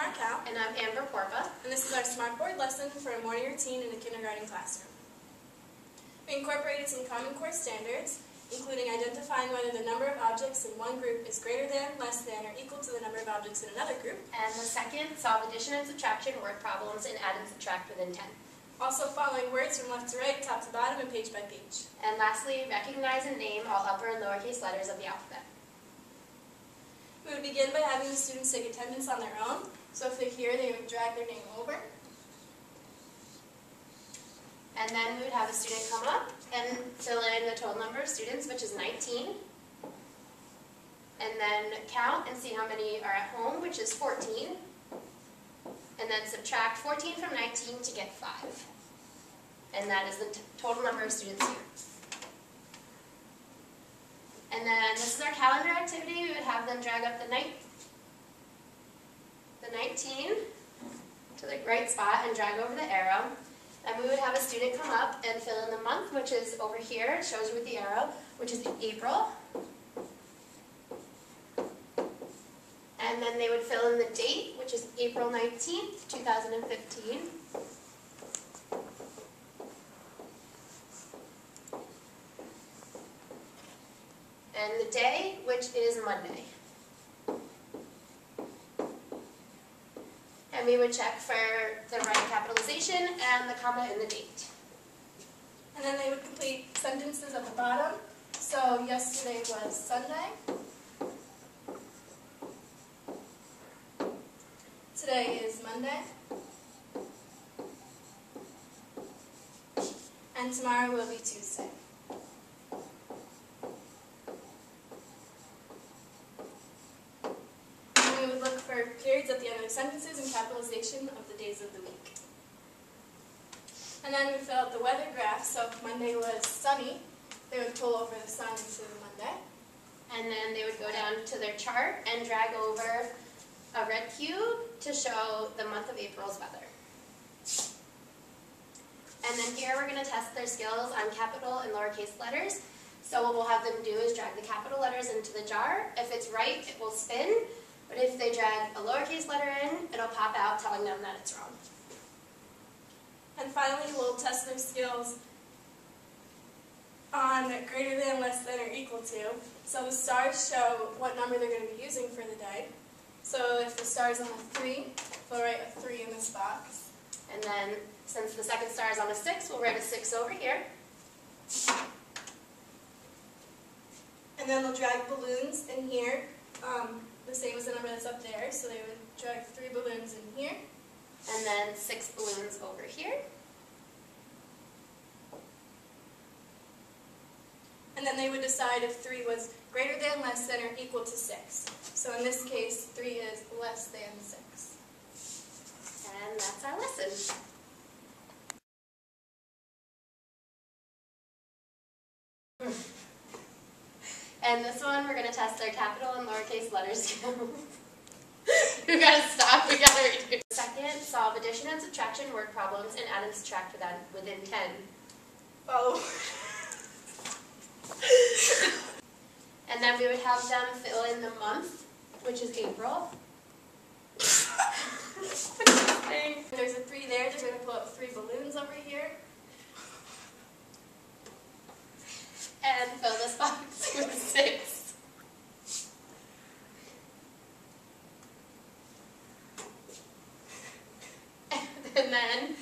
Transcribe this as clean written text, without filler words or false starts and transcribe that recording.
Markel. And I'm Amber Porpa. And this is our Smartboard lesson for a morning routine in a kindergarten classroom. We incorporated some Common Core standards, including identifying whether the number of objects in one group is greater than, less than, or equal to the number of objects in another group. And the second, solve addition and subtraction word problems and add and subtract within 10. Also following words from left to right, top to bottom, and page by page. And lastly, recognize and name all upper and lowercase letters of the alphabet. We would begin by having the students take attendance on their own. So if they're here, they would drag their name over. And then we would have a student come up and fill in the total number of students, which is 19. And then count and see how many are at home, which is 14. And then subtract 14 from 19 to get 5. And that is the total number of students here. And then this is our calendar activity. We would have them drag up the 19 to the right spot and drag over the arrow. And we would have a student come up and fill in the month, which is over here. It shows you with the arrow, which is April. And then they would fill in the date, which is April 19th, 2015. And the day, which is Monday. And we would check for the right capitalization and the comma in the date. And then they would complete sentences at the bottom. So yesterday was Sunday. Today is Monday. And tomorrow will be Tuesday. And we would look for periods at the end of the sentences and capitalization of the days of the week. And then we fill out the weather graph. So if Monday was sunny, they would pull over the sun into the Monday. And then they would go down to their chart and drag over a red cube to show the month of April's weather. And then here we're going to test their skills on capital and lowercase letters. So what we'll have them do is drag the capital letters into the jar. If it's right, it will spin. But if they drag a lowercase letter in, it'll pop out telling them that it's wrong. And finally, we'll test their skills on greater than, less than, or equal to. So the stars show what number they're going to be using for the day. So if the star is on a 3, we'll write a 3 in this box. And then, since the second star is on a 6, we'll write a 6 over here. And then they'll drag balloons in here, the same as the number that's up there. So they would drag 3 balloons in here. And then 6 balloons over here. And then they would decide if 3 was greater than, less than, or equal to 6. So in this case, 3 is less than 6. And that's our lesson. And this one, we're going to test their capital and lowercase letter skills. We gotta stop, we gotta redo. Second, solve addition and subtraction word problems and add and subtract within 10. Follow. And then we would have them fill in the month, which is April. There's a 3 there, they're going to pull up 3 balloons over here. And fill this box with 6. And then